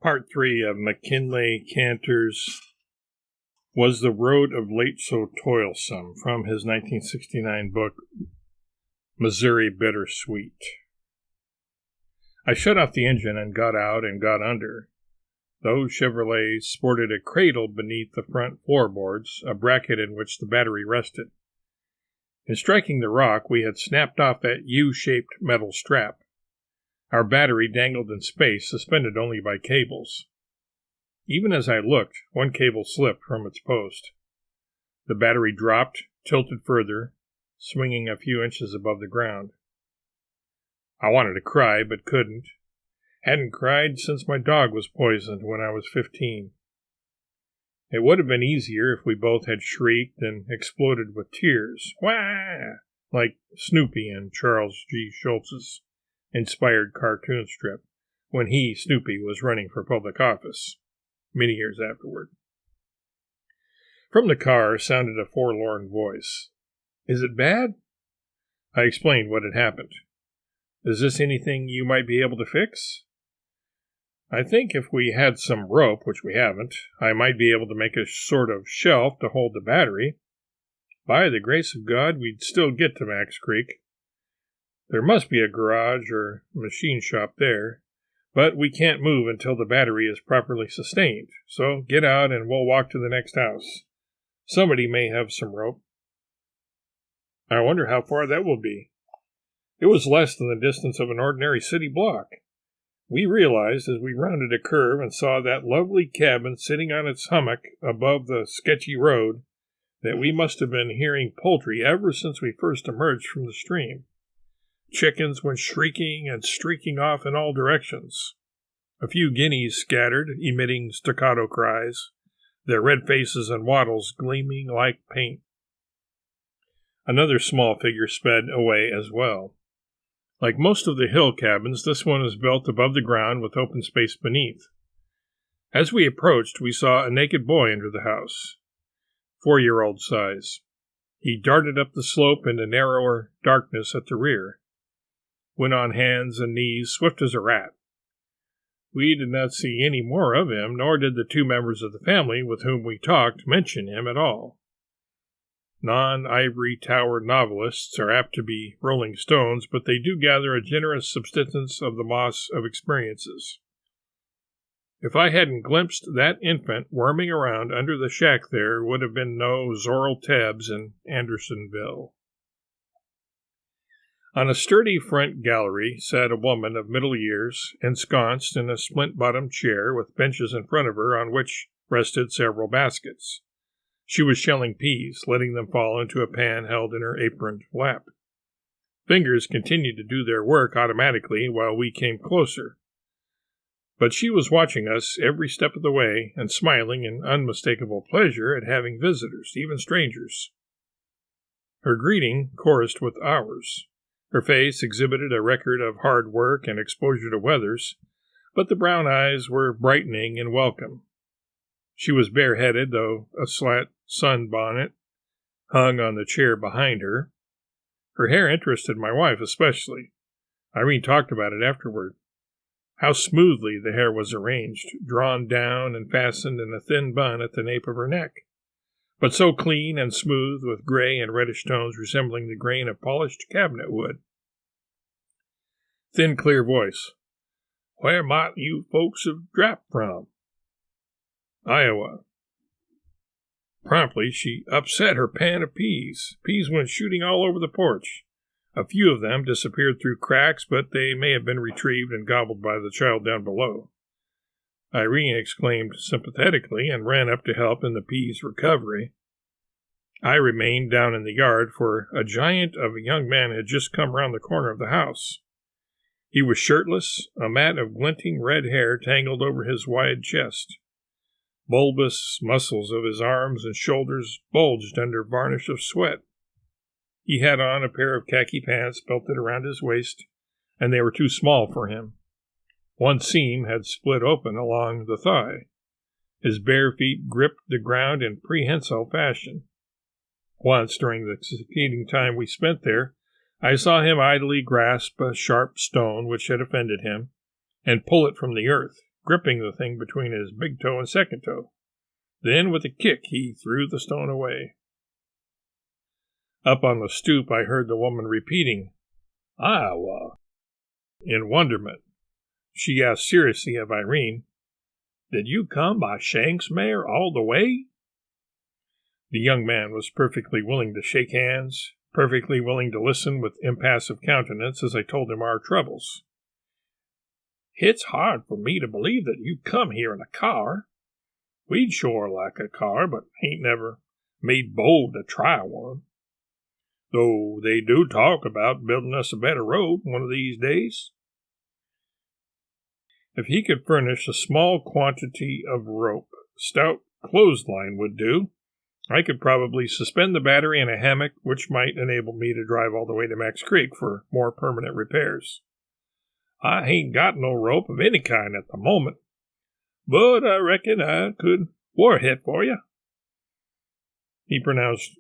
Part 3 of Mackinlay Kantor's Was the Road of Late So Toilsome, from his 1969 book, Missouri Bittersweet. I shut off the engine and got out and got under. Those Chevrolets sported a cradle beneath the front floorboards, a bracket in which the battery rested. In striking the rock, we had snapped off that U-shaped metal strap. Our battery dangled in space, suspended only by cables. Even as I looked, one cable slipped from its post. The battery dropped, tilted further, swinging a few inches above the ground. I wanted to cry, but couldn't. Hadn't cried since my dog was poisoned when I was 15. It would have been easier if we both had shrieked and exploded with tears. Wah! Like Snoopy in Charles G. Schulz's inspired cartoon strip, when he, Snoopy, was running for public office, many years afterward. From the car sounded a forlorn voice. "Is it bad?" I explained what had happened. "Is this anything you might be able to fix?" "I think if we had some rope, which we haven't, I might be able to make a sort of shelf to hold the battery. By the grace of God, we'd still get to Max Creek. There must be a garage or machine shop there, but we can't move until the battery is properly sustained, so get out and we'll walk to the next house. Somebody may have some rope." "I wonder how far that will be." It was less than the distance of an ordinary city block. We realized as we rounded a curve and saw that lovely cabin sitting on its hummock above the sketchy road that we must have been hearing poultry ever since we first emerged from the stream. Chickens went shrieking and streaking off in all directions. A few guineas scattered, emitting staccato cries, their red faces and wattles gleaming like paint. Another small figure sped away as well. Like most of the hill cabins, this one was built above the ground with open space beneath. As we approached, we saw a naked boy enter the house, 4-year-old size. He darted up the slope into narrower darkness at the rear, went on hands and knees, swift as a rat. We did not see any more of him, nor did the two members of the family with whom we talked mention him at all. Non-ivory tower novelists are apt to be rolling stones, but they do gather a generous subsistence of the moss of experiences. If I hadn't glimpsed that infant worming around under the shack, there would have been no Zorrel Tebbs in Andersonville. On a sturdy front gallery sat a woman of middle years, ensconced in a splint-bottomed chair with benches in front of her on which rested several baskets. She was shelling peas, letting them fall into a pan held in her aproned lap. Fingers continued to do their work automatically while we came closer. But she was watching us every step of the way and smiling in unmistakable pleasure at having visitors, even strangers. Her greeting chorused with ours. Her face exhibited a record of hard work and exposure to weathers, but the brown eyes were brightening in welcome. She was bareheaded, though a slat sunbonnet hung on the chair behind her. Her hair interested my wife especially. Irene talked about it afterward. How smoothly the hair was arranged, drawn down and fastened in a thin bun at the nape of her neck, but so clean and smooth, with gray and reddish tones resembling the grain of polished cabinet wood. Thin, clear voice. "Where might you folks have dropped from?" "Iowa." Promptly, she upset her pan of peas. Peas went shooting all over the porch. A few of them disappeared through cracks, but they may have been retrieved and gobbled by the child down below. Irene exclaimed sympathetically and ran up to help in the peas' recovery. I remained down in the yard, for a giant of a young man had just come round the corner of the house. He was shirtless, a mat of glinting red hair tangled over his wide chest. Bulbous muscles of his arms and shoulders bulged under varnish of sweat. He had on a pair of khaki pants belted around his waist, and they were too small for him. One seam had split open along the thigh. His bare feet gripped the ground in prehensile fashion. Once, during the succeeding time we spent there, I saw him idly grasp a sharp stone which had offended him, and pull it from the earth, gripping the thing between his big toe and second toe. Then, with a kick, he threw the stone away. Up on the stoop, I heard the woman repeating, "Iowa," in wonderment. She asked seriously of Irene, "Did you come by Shank's mare all the way?" The young man was perfectly willing to shake hands, perfectly willing to listen with impassive countenance as I told him our troubles. "It's hard for me to believe that you come here in a car. We'd sure like a car, but ain't never made bold to try one. Though they do talk about building us a better road one of these days." If he could furnish a small quantity of rope, stout clothesline would do. I could probably suspend the battery in a hammock, which might enable me to drive all the way to Max Creek for more permanent repairs. "I ain't got no rope of any kind at the moment, but I reckon I could war it for you." He pronounced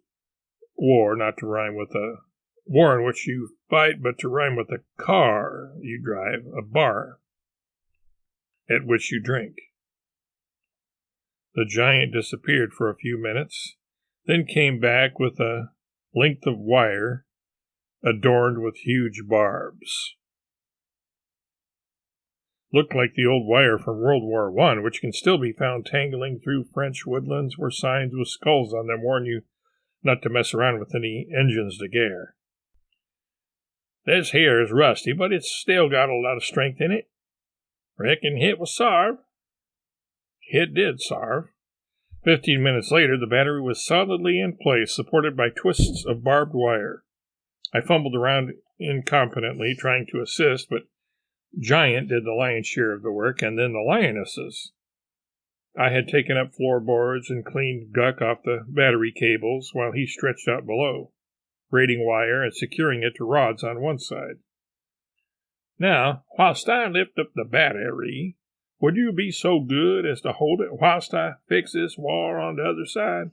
war not to rhyme with a war in which you fight, but to rhyme with a car you drive, a bar at which you drink. The giant disappeared for a few minutes, then came back with a length of wire adorned with huge barbs. Looked like the old wire from World War I, which can still be found tangling through French woodlands where signs with skulls on them warn you not to mess around with any engines de guerre. "This here is rusty, but it's still got a lot of strength in it. Reckon hit was sarve." It did sarve. 15 minutes later, the battery was solidly in place, supported by twists of barbed wire. I fumbled around incompetently, trying to assist, but Giant did the lion's share of the work, and then the lionesses. I had taken up floorboards and cleaned guck off the battery cables, while he stretched out below, braiding wire and securing it to rods on one side. "Now, whilst I lift up the battery, would you be so good as to hold it whilst I fix this wire on the other side?"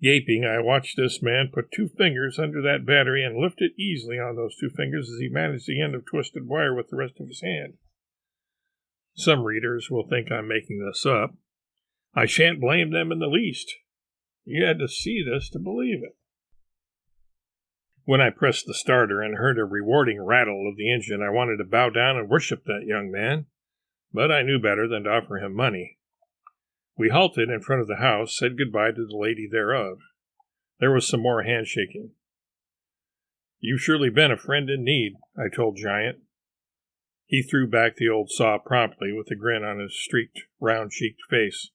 Gaping, I watched this man put 2 fingers under that battery and lift it easily on those 2 fingers as he managed the end of twisted wire with the rest of his hand. Some readers will think I'm making this up. I shan't blame them in the least. You had to see this to believe it. When I pressed the starter and heard a rewarding rattle of the engine, I wanted to bow down and worship that young man, but I knew better than to offer him money. We halted in front of the house, said goodbye to the lady thereof. There was some more handshaking. "You've surely been a friend in need," I told Giant. He threw back the old saw promptly, with a grin on his streaked, round-cheeked face.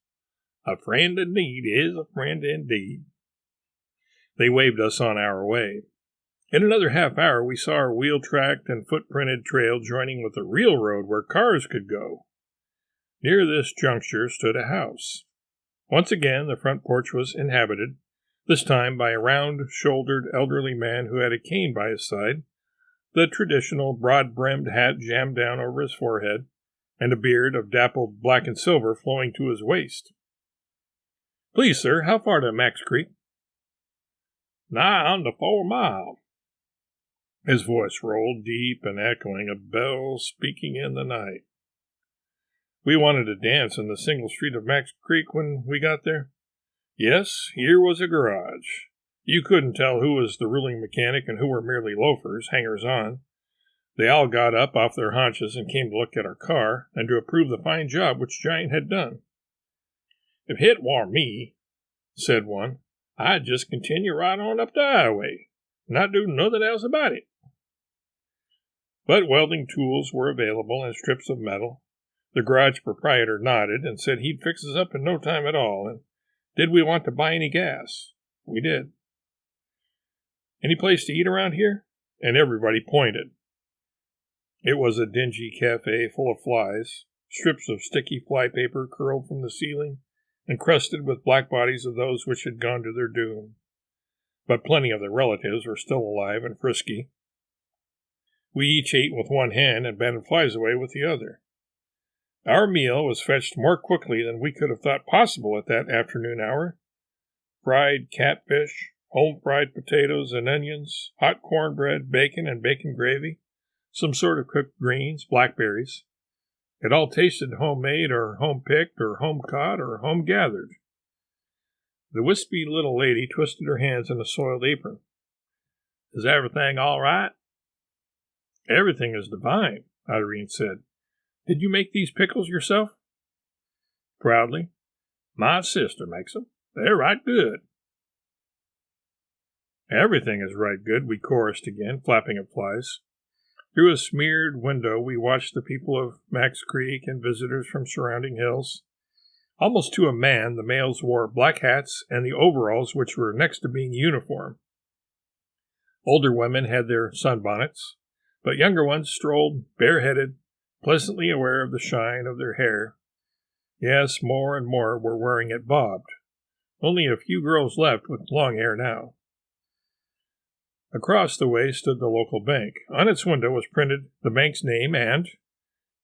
"A friend in need is a friend indeed." They waved us on our way. In another half hour, we saw our wheel-tracked and footprinted trail joining with a real road where cars could go. Near this juncture stood a house. Once again, the front porch was inhabited, this time by a round-shouldered elderly man who had a cane by his side, the traditional broad-brimmed hat jammed down over his forehead, and a beard of dappled black and silver flowing to his waist. "Please, sir, how far to Max Creek?" "Nigh on to 4 mile." His voice rolled deep and echoing, a bell speaking in the night. "We wanted to dance in the single street of Max Creek when we got there." Yes, here was a garage. You couldn't tell who was the ruling mechanic and who were merely loafers, hangers-on. They all got up off their haunches and came to look at our car and to approve the fine job which Giant had done. "If hit war me," said one, "I'd just continue right on up the highway, not do nothing else about it." But welding tools were available and strips of metal. The garage proprietor nodded and said he'd fix us up in no time at all, and did we want to buy any gas? We did. "Any place to eat around here?" And everybody pointed. It was a dingy cafe full of flies, strips of sticky flypaper curled from the ceiling, encrusted with black bodies of those which had gone to their doom. But plenty of their relatives were still alive and frisky. We each ate with one hand and batted flies away with the other. Our meal was fetched more quickly than we could have thought possible at that afternoon hour. Fried catfish, home-fried potatoes and onions, hot cornbread, bacon and bacon gravy, some sort of cooked greens, blackberries, It all tasted homemade or home-picked or home-caught or home-gathered. The wispy little lady twisted her hands in a soiled apron. Is everything all right? Everything is divine, Irene said. Did you make these pickles yourself? Proudly. My sister makes them. They're right good. Everything is right good, we chorused again, flapping at flies. Through a smeared window, we watched the people of Max Creek and visitors from surrounding hills. Almost to a man, the males wore black hats and the overalls, which were next to being uniform. Older women had their sunbonnets, but younger ones strolled bareheaded, pleasantly aware of the shine of their hair. Yes, more and more were wearing it bobbed. Only a few girls left with long hair now. Across the way stood the local bank. On its window was printed the bank's name and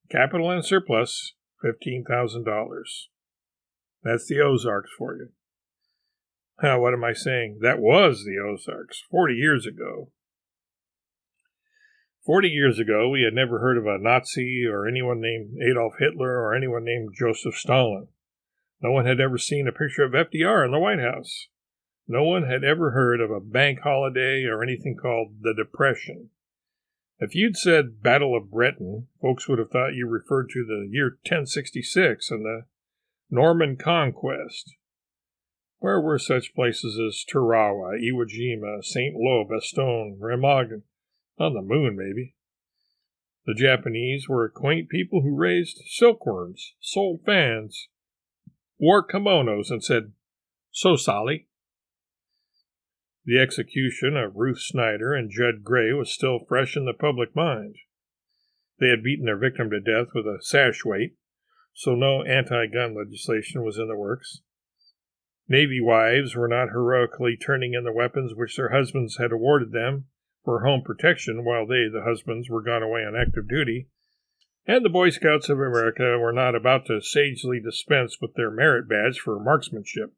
capital and surplus, $15,000. That's the Ozarks for you. What am I saying? That was the Ozarks, 40 years ago. 40 years ago, we had never heard of a Nazi or anyone named Adolf Hitler or anyone named Joseph Stalin. No one had ever seen a picture of FDR in the White House. No one had ever heard of a bank holiday or anything called the Depression. If you'd said Battle of Britain, folks would have thought you referred to the year 1066 and the Norman Conquest. Where were such places as Tarawa, Iwo Jima, St. Lo, Bastogne, Remagen? On the moon, maybe. The Japanese were quaint people who raised silkworms, sold fans, wore kimonos, and said, "So, Sally." The execution of Ruth Snyder and Judd Gray was still fresh in the public mind. They had beaten their victim to death with a sash weight, so no anti-gun legislation was in the works. Navy wives were not heroically turning in the weapons which their husbands had awarded them for home protection while they, the husbands, were gone away on active duty, and the Boy Scouts of America were not about to sagely dispense with their merit badge for marksmanship.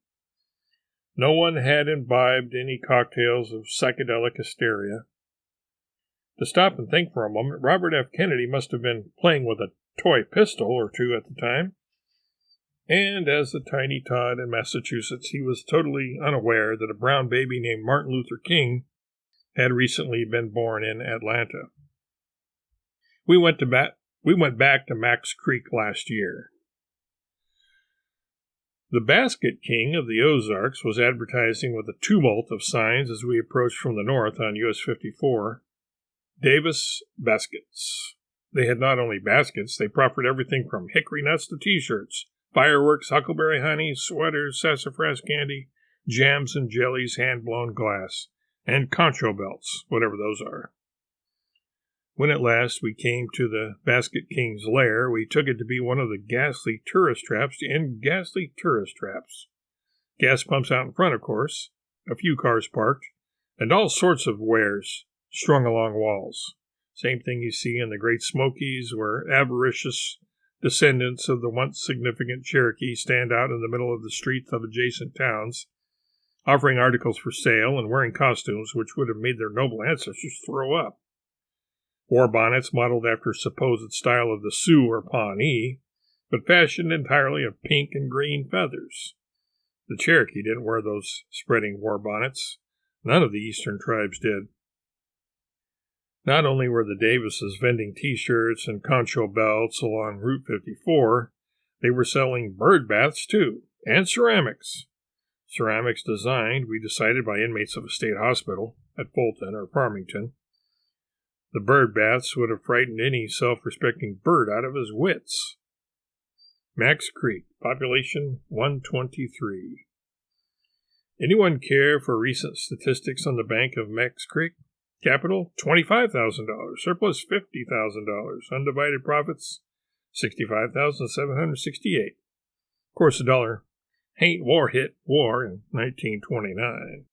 No one had imbibed any cocktails of psychedelic hysteria. To stop and think for a moment, Robert F. Kennedy must have been playing with a toy pistol or two at the time, and as the tiny Todd in Massachusetts, he was totally unaware that a brown baby named Martin Luther King had recently been born in Atlanta. We went back to Max Creek last year. The Basket King of the Ozarks was advertising with a tumult of signs as we approached from the north on US 54. Davis Baskets. They had not only baskets, they proffered everything from hickory nuts to T-shirts, fireworks, huckleberry honey, sweaters, sassafras candy, jams and jellies, hand-blown glass, and concho belts, whatever those are. When at last we came to the Basket King's lair, we took it to be one of the ghastly tourist traps to end ghastly tourist traps. Gas pumps out in front, of course, a few cars parked, and all sorts of wares strung along walls. Same thing you see in the Great Smokies, where avaricious descendants of the once significant Cherokee stand out in the middle of the streets of adjacent towns, offering articles for sale and wearing costumes which would have made their noble ancestors throw up. War bonnets modeled after supposed style of the Sioux or Pawnee, but fashioned entirely of pink and green feathers. The Cherokee didn't wear those spreading war bonnets. None of the eastern tribes did. Not only were the Davises vending T-shirts and concho belts along Route 54, they were selling bird baths too, and ceramics. Ceramics designed, we decided, by inmates of a state hospital at Fulton or Farmington. The bird baths would have frightened any self-respecting bird out of his wits. Max Creek, population 123. Anyone care for recent statistics on the bank of Max Creek? Capital, $25,000. Surplus, $50,000. Undivided profits, $65,768. Of course, the dollar ain't hit war in 1929.